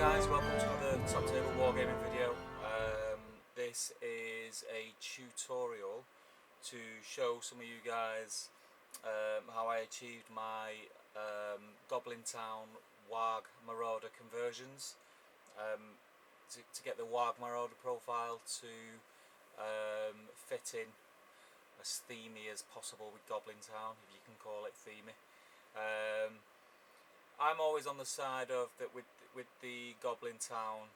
guys, welcome to another top table wargaming video. This is a tutorial to show some of you guys how I achieved my Goblin Town Warg Marauder conversions, to get the Warg Marauder profile to fit in as themey as possible with Goblin Town, if you can call it themey. I'm always on the side of that with the Goblin Town,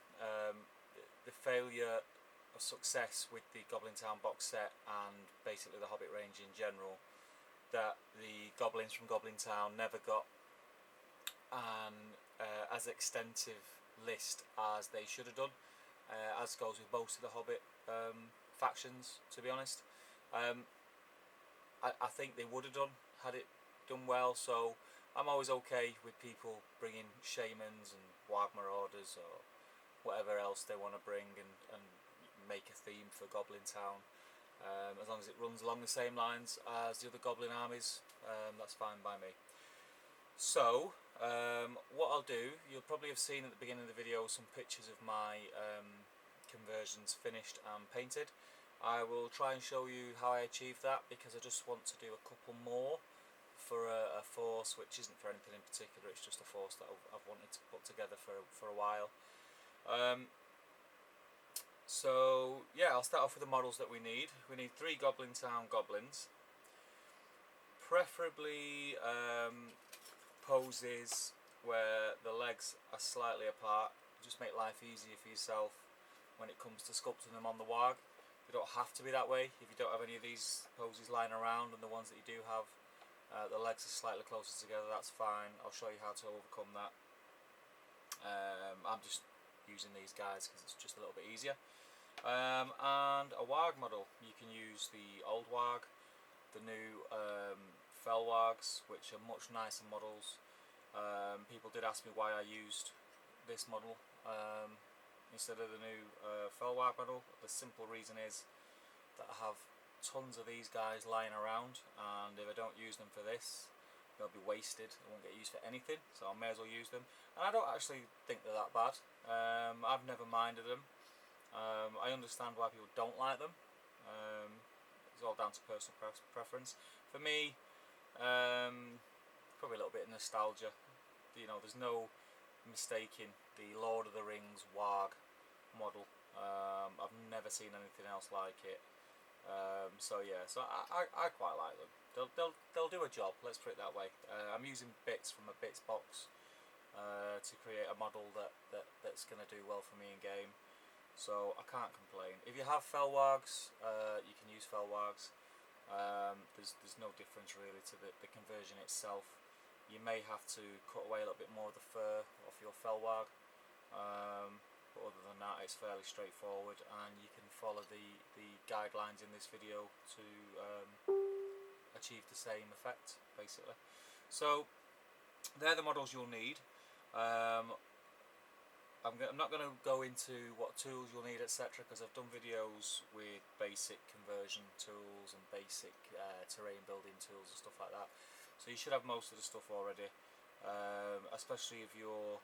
the failure of success with the Goblin Town box set and basically the Hobbit range in general, that the goblins from Goblin Town never got an as extensive list as they should have done, as goes with most of the Hobbit factions, to be honest. I think they would have done had it done well, so I'm always okay with people bringing shamans and Warg Marauders or whatever else they want to bring and make a theme for Goblin Town, as long as it runs along the same lines as the other Goblin armies. That's fine by me. So what I'll do, you'll probably have seen at the beginning of the video some pictures of my conversions finished and painted. I will try and show you how I achieved that, because I just want to do a couple more for a force which isn't for anything in particular. It's just a force that I've wanted to put together for a while. So yeah, I'll start off with the models that we need. We need 3 Goblin Town goblins, preferably poses where the legs are slightly apart. Just make life easier for yourself when it comes to sculpting them on the Warg. They don't have to be that way if you don't have any of these poses lying around, and the ones that you do have, the legs are slightly closer together. That's fine. I'll show you how to overcome that. I'm just using these guys because it's just a little bit easier. And a Warg model. You can use the old Warg, the new Fell Wargs, which are much nicer models. People did ask me why I used this model instead of the new Fell Warg model. The simple reason is that I have tons of these guys lying around, and if I don't use them for this, they'll be wasted. They won't get used for anything, so I may as well use them. And I don't actually think they're that bad. I've never minded them. I understand why people don't like them. It's all down to personal preference. For me, probably a little bit of nostalgia. You know, there's no mistaking the Lord of the Rings Warg model. I've never seen anything else like it. So yeah, so I quite like them. They'll do a job, let's put it that way. I'm using bits from a bits box to create a model that's going to do well for me in game, so I can't complain. If you have Fell Wargs, you can use Fell Wargs. There's no difference really to the conversion itself. You may have to cut away a little bit more of the fur off your Fell Warg, but other than that it's fairly straightforward, and you can follow the guidelines in this video to achieve the same effect, basically. So they're the models you'll need. I'm not going to go into what tools you'll need, etc., because I've done videos with basic conversion tools and basic terrain building tools and stuff like that, so you should have most of the stuff already, especially if you're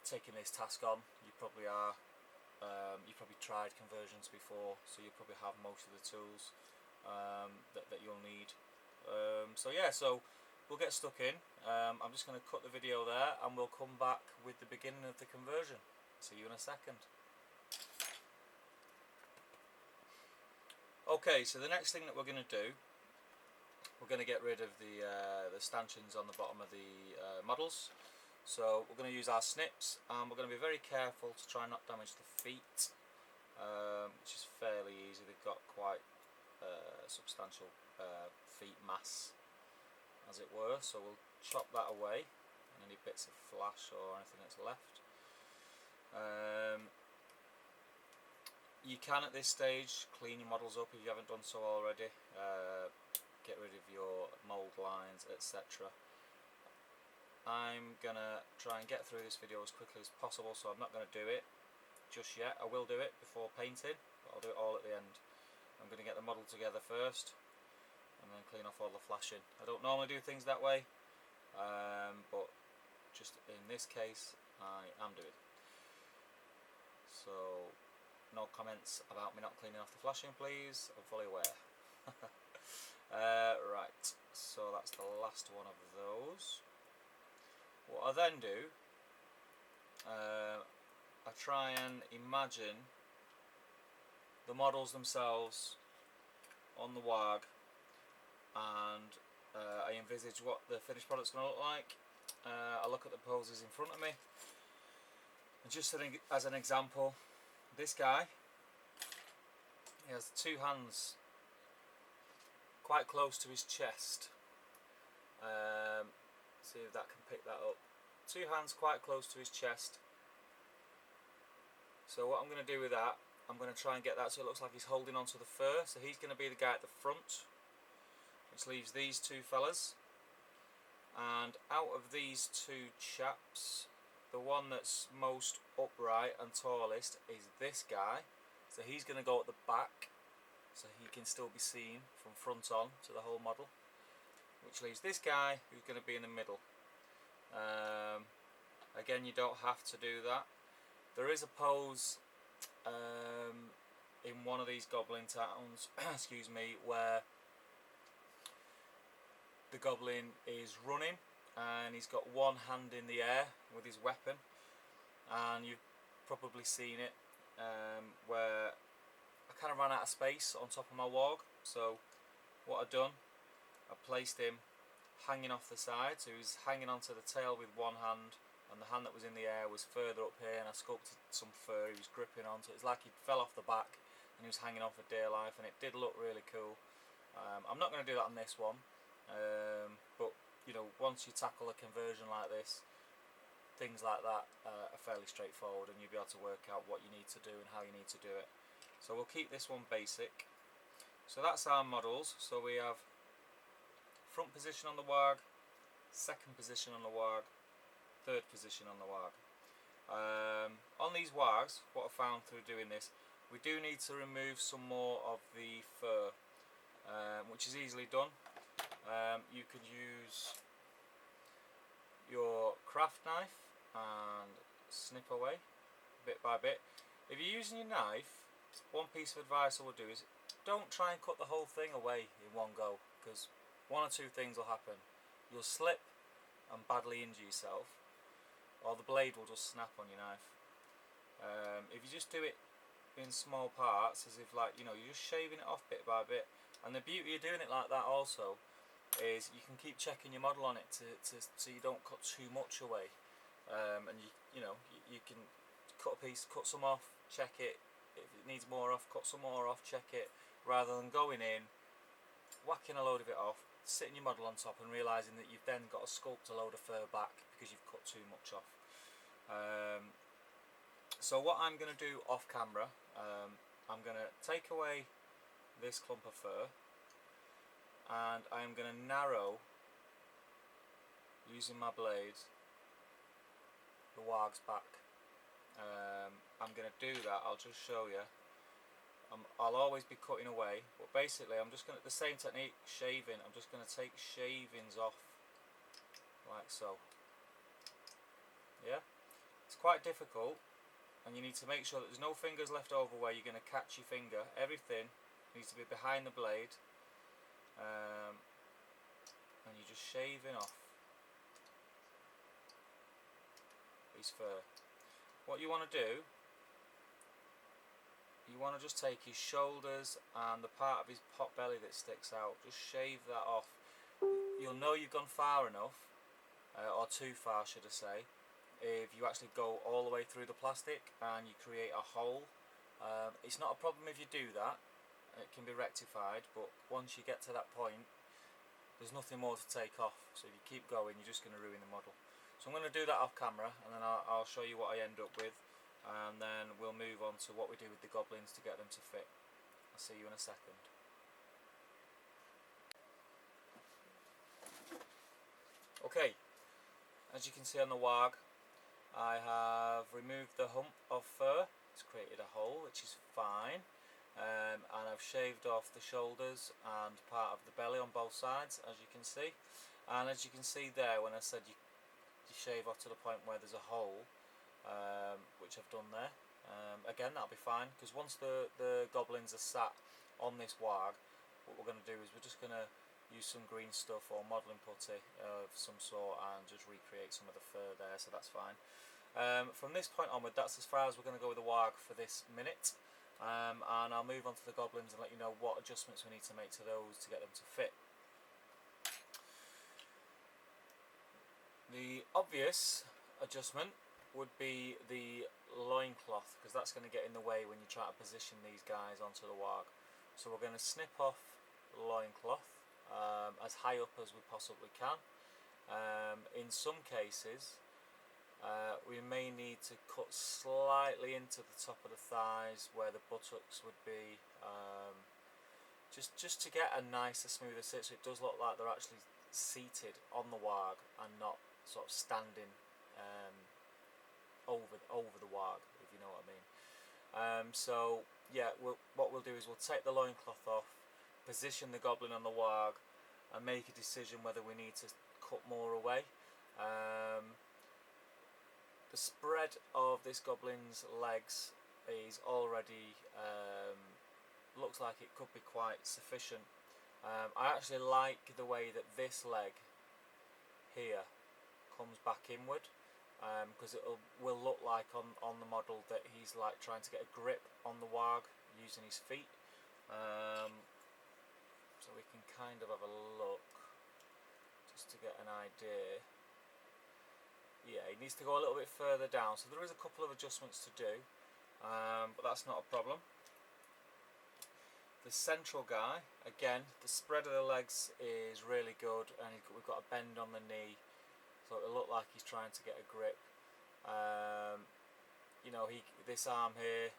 taking this task on. You probably are. You've probably tried conversions before, so you probably have most of the tools that you'll need. So yeah, so we'll get stuck in. I'm just going to cut the video there, and we'll come back with the beginning of the conversion. See you in a second. Okay, so the next thing that we're going to do, we're going to get rid of the stanchions on the bottom of the models. So we're going to use our snips, and we're going to be very careful to try and not damage the feet, which is fairly easy. They've got quite substantial feet mass, as it were, so we'll chop that away, and any bits of flash or anything that's left. You can at this stage clean your models up if you haven't done so already, get rid of your mould lines, etc. I'm gonna try and get through this video as quickly as possible, so I'm not going to do it just yet. I will do it before painting, but I'll do it all at the end. I'm going to get the model together first and then clean off all the flashing. I don't normally do things that way, but just in this case I am doing. So, no comments about me not cleaning off the flashing, please. I'm fully aware. Right, so that's the last one of those. What I then do, I try and imagine the models themselves on the Warg, and I envisage what the finished product's going to look like. I look at the poses in front of me, and just as an example, this guy, he has two hands quite close to his chest. See if that can pick that up. Two hands quite close to his chest. So what I'm going to do with that, I'm going to try and get that so it looks like he's holding onto the fur. So he's going to be the guy at the front, which leaves these two fellas. And out of these two chaps, the one that's most upright and tallest is this guy. So he's going to go at the back, so he can still be seen from front on to the whole model, which leaves this guy who's going to be in the middle. Again, you don't have to do that. There is a pose in one of these goblin towns excuse me, where the goblin is running and he's got one hand in the air with his weapon, and you've probably seen it, where I kind of ran out of space on top of my warg. So what I've done, I placed him hanging off the side, so he was hanging onto the tail with one hand, and the hand that was in the air was further up here, and I sculpted some fur he was gripping onto. It's like he fell off the back and he was hanging on for dear life, and it did look really cool. I'm not going to do that on this one, but you know, once you tackle a conversion like this, things like that are fairly straightforward, and you'll be able to work out what you need to do and how you need to do it. So we'll keep this one basic. So that's our models. So we have front position on the Warg, second position on the Warg, third position on the Warg. On these Wargs, what I found through doing this, we do need to remove some more of the fur, which is easily done. You could use your craft knife and snip away bit by bit. If you're using your knife, one piece of advice I would do is don't try and cut the whole thing away in one go, because one or two things will happen. You'll slip and badly injure yourself, or the blade will just snap on your knife. If you just do it in small parts, as if, like, you know, you're just shaving it off bit by bit. And the beauty of doing it like that also is you can keep checking your model on it so you don't cut too much away. And you know, you can cut a piece, cut some off, check it. If it needs more off, cut some more off, check it, rather than going in, whacking a load of it off, sitting your model on top and realising that you've then got to sculpt a load of fur back because you've cut too much off. So what I'm going to do off camera, I'm going to take away this clump of fur, and I'm going to narrow, using my blade, the Warg's back. I'm going to do that, I'll just show you. I'll always be cutting away, but basically I'm just going to, the same technique, shaving, I'm just going to take shavings off, like so. Yeah, it's quite difficult, and you need to make sure that there's no fingers left over where you're going to catch your finger. Everything needs to be behind the blade, and you're just shaving off his fur. What you want to do, you want to just take his shoulders and the part of his pot belly that sticks out, just shave that off. You'll know you've gone far enough, or too far should I say, if you actually go all the way through the plastic and you create a hole. It's not a problem if you do that, it can be rectified, but once you get to that point, there's nothing more to take off. So if you keep going, you're just going to ruin the model. So I'm going to do that off camera, and then I'll show you what I end up with, and then we'll move on to what we do with the goblins to get them to fit. I'll see you in a second. Okay, as you can see on the Warg, I have removed the hump of fur. It's created a hole, which is fine, and I've shaved off the shoulders and part of the belly on both sides, as you can see. And as you can see there, when I said you shave off to the point where there's a hole, which I've done there. Again, that'll be fine, because once the goblins are sat on this warg, what we're going to do is we're just going to use some green stuff or modelling putty of some sort and just recreate some of the fur there, so that's fine. From this point onward, that's as far as we're going to go with the warg for this minute, and I'll move on to the goblins and let you know what adjustments we need to make to those to get them to fit. The obvious adjustment would be the loincloth, because that's going to get in the way when you try to position these guys onto the warg. So we're going to snip off the loincloth as high up as we possibly can. In some cases we may need to cut slightly into the top of the thighs where the buttocks would be, just to get a nicer, smoother sit, so it does look like they're actually seated on the warg and not sort of standing over the warg, if you know what I mean. So yeah, what we'll do is we'll take the loincloth off, position the goblin on the warg, and make a decision whether we need to cut more away. The spread of this goblin's legs is already looks like it could be quite sufficient. I actually like the way that this leg here comes back inward, because it will look like on the model that he's like trying to get a grip on the warg using his feet. So we can kind of have a look just to get an idea. Yeah, he needs to go a little bit further down, so there is a couple of adjustments to do, but that's not a problem. The central guy, again, the spread of the legs is really good, and we've got a bend on the knee, so it'll look like he's trying to get a grip. You know, this arm here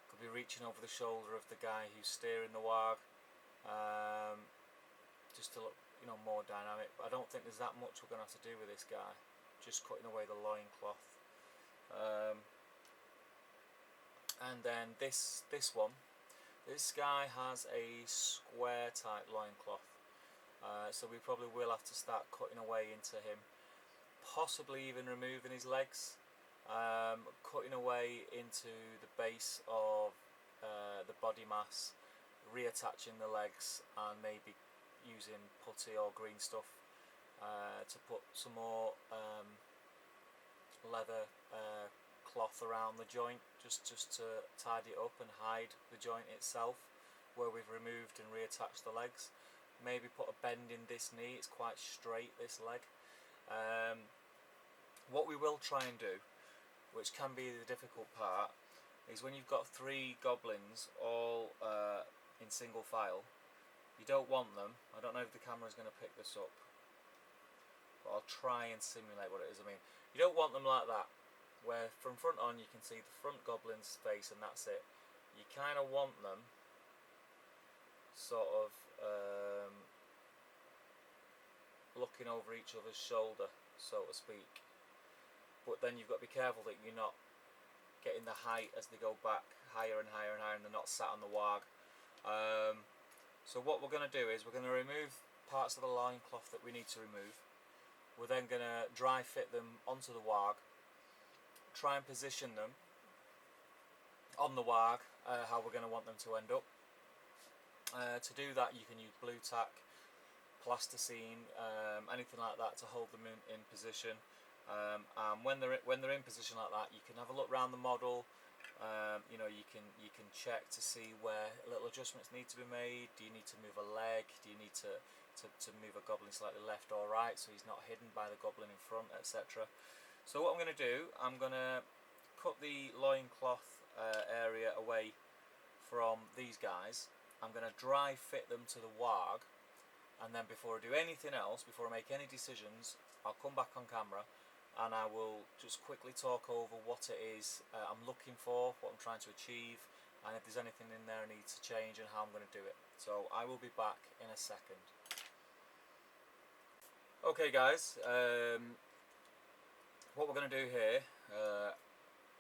could be reaching over the shoulder of the guy who's steering the warg, just to look, you know, more dynamic. But I don't think there's that much we're going to have to do with this guy, just cutting away the loincloth. And then this one, this guy has a square type loincloth, so we probably will have to start cutting away into him, possibly even removing his legs, cutting away into the base of the body mass, reattaching the legs, and maybe using putty or green stuff to put some more leather cloth around the joint, just to tidy it up and hide the joint itself where we've removed and reattached the legs. Maybe put a bend in this knee, it's quite straight, this leg. What we will try and do, which can be the difficult part, is when you've got 3 goblins all in single file, you don't want them, I don't know if the camera's going to pick this up, but I'll try and simulate what it is I mean. You don't want them like that, where from front on you can see the front goblin's face and that's it. You kind of want them sort of looking over each other's shoulder, so to speak. But then you've got to be careful that you're not getting the height as they go back higher and higher and higher, and they're not sat on the warg. So what we're going to do is we're going to remove parts of the loincloth that we need to remove. We're then going to dry fit them onto the warg, try and position them on the warg how we're going to want them to end up. To do that you can use blue tack, plasticine, anything like that to hold them in position. And when they're in position like that, you can have a look around the model. You know, you can check to see where little adjustments need to be made. Do you need to move a leg? Do you need to move a goblin slightly left or right so he's not hidden by the goblin in front, etc. So what I'm going to do, I'm going to cut the loincloth area away from these guys. I'm going to dry fit them to the warg, and then before I do anything else, before I make any decisions, I'll come back on camera and I will just quickly talk over what it is I'm looking for, what I'm trying to achieve, and if there's anything in there I need to change and how I'm going to do it. So I will be back in a second. Okay guys, what we're going to do here,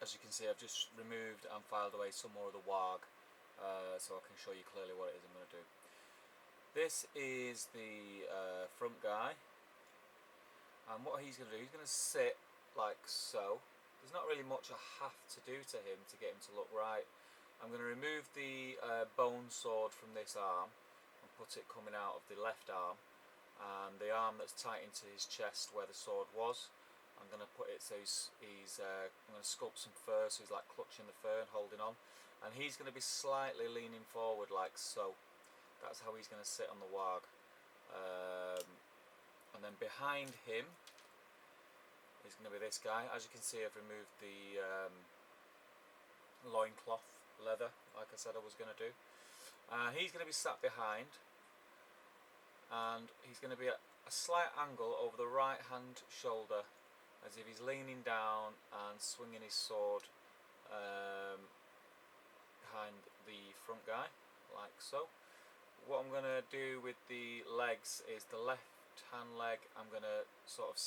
as you can see, I've just removed and filed away some more of the warg, so I can show you clearly what it is I'm going to do. This is the front guy, and what he's going to do, he's going to sit like so, there's not really much I have to do to him to get him to look right. I'm going to remove the bone sword from this arm and put it coming out of the left arm, and the arm that's tight into his chest where the sword was, I'm going to put it so I'm going to sculpt some fur so he's like clutching the fur and holding on, and he's going to be slightly leaning forward like so. That's how he's going to sit on the warg. And then behind him is going to be this guy. As you can see, I've removed the loincloth leather like I said I was going to do. He's going to be sat behind, and he's going to be at a slight angle over the right hand shoulder, as if he's leaning down and swinging his sword behind the front guy like so. What I'm going to do with the legs is the left hand leg I'm going to sort of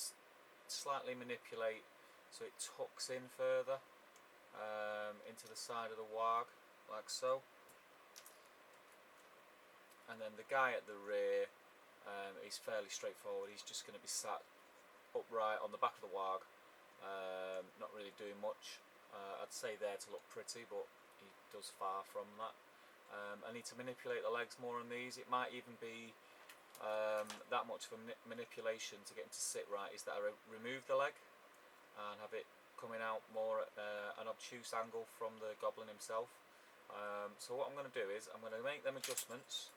slightly manipulate so it tucks in further into the side of the warg like so, and then the guy at the rear is fairly straightforward. He's just going to be sat upright on the back of the warg, not really doing much. I'd say there to look pretty, but he does far from that. I need to manipulate the legs more on these. It might even be that much of a manipulation to get him to sit right, is that I remove the leg and have it coming out more at an obtuse angle from the goblin himself. So what I'm going to do is I'm going to make them adjustments.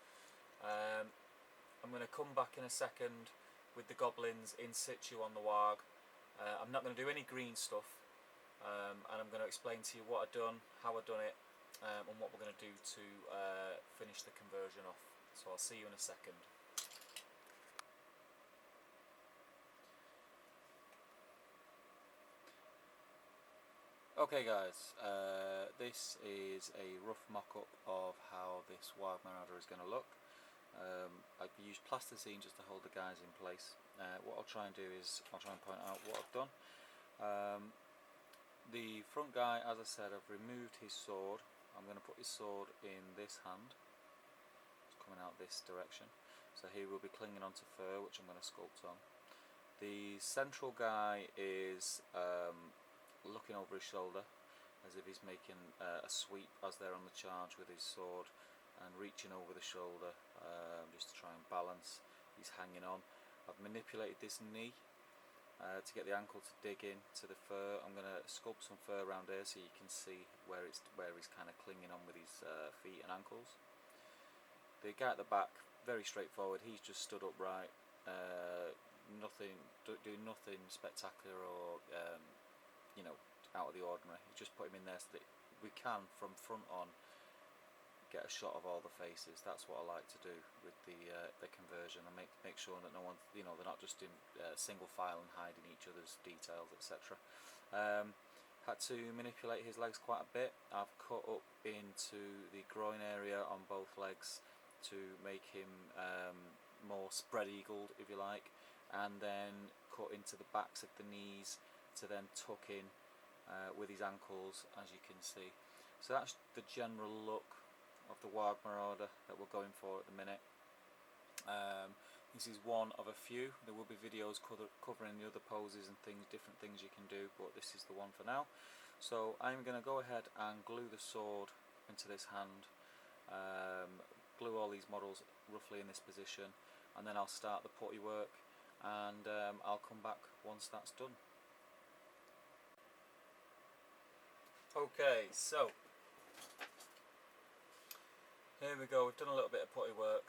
I'm going to come back in a second with the goblins in situ on the warg. I'm not going to do any green stuff, and I'm going to explain to you what I've done, how I've done it, and what we're going to do to finish the conversion off. So I'll see you in a second. Okay guys, this is a rough mock-up of how this Warg Marauder is going to look. I've used plasticine just to hold the guys in place. What I'll try and do is I'll try and point out what I've done. The front guy, as I said, I've removed his sword. I'm going to put his sword in this hand. It's coming out this direction. So he will be clinging onto fur, which I'm going to sculpt on. The central guy is looking over his shoulder as if he's making a sweep as they're on the charge with his sword, and reaching over the shoulder just to try and balance. He's hanging on. I've manipulated this knee to get the ankle to dig in to the fur. I'm going to sculpt some fur around here so you can see where he's kind of clinging on with his feet and ankles. The guy at the back, very straightforward. He's just stood upright, doing nothing spectacular or out of the ordinary. You just put him in there so that we can, from front on, get a shot of all the faces. That's what I like to do with the conversion, and make sure that no one, they're not just in single file and hiding each other's details, etc. Had to manipulate his legs quite a bit. I've cut up into the groin area on both legs to make him more spread-eagled, if you like, and then cut into the backs of the knees to then tuck in with his ankles, as you can see. So that's the general look of the Warg Marauder that we're going for at the minute. This is one of a few. There will be videos covering the other poses and different things you can do, but this is the one for now. So I'm going to go ahead and glue the sword into this hand, glue all these models roughly in this position, and then I'll start the putty work, and I'll come back once that's done. Okay, so here we go. We've done a little bit of putty work.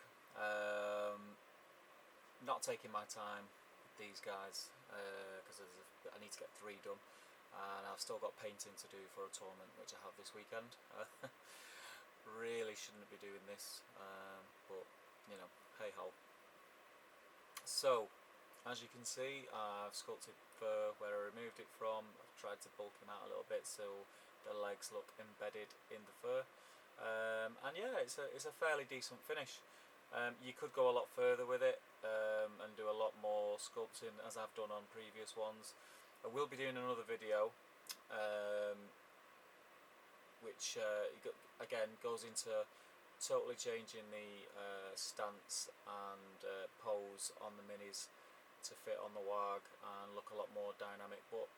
Not taking my time with these guys because I need to get 3 done, and I've still got painting to do for a tournament which I have this weekend. Really shouldn't be doing this, but hey ho. So as you can see, I've sculpted fur where I removed it from. I've tried to bulk him out a little bit so the legs look embedded in the fur, and yeah, it's a fairly decent finish. You could go a lot further with it and do a lot more sculpting, as I've done on previous ones. I will be doing another video which again goes into totally changing the stance and pose on the minis to fit on the warg and look a lot more dynamic, but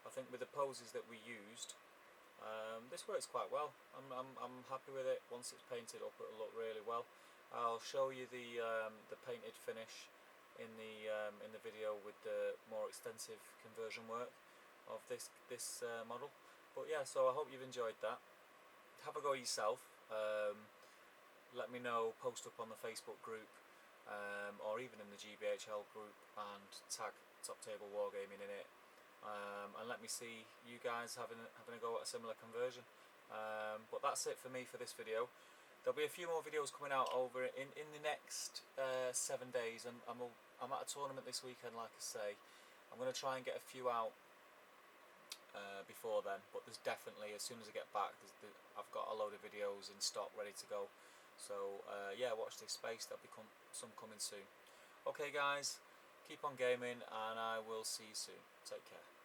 I think with the poses that we used, this works quite well. I'm happy with it. Once it's painted up, it'll look really well. I'll show you the painted finish in the video with the more extensive conversion work of this model. But yeah, so I hope you've enjoyed that. Have a go yourself. Let me know, post up on the Facebook group, or even in the GBHL group, and tag Top Table Wargaming in it, and let me see you guys having a go at a similar conversion. But that's it for me for this video. There'll be a few more videos coming out over in the next 7 days, and I'm at a tournament this weekend, like I say. I'm going to try and get a few out before then, but there's definitely, as soon as I get back, I've got a load of videos in stock ready to go. So yeah, watch this space. There'll be some coming soon. Okay guys, keep on gaming, and I will see you soon. Take care.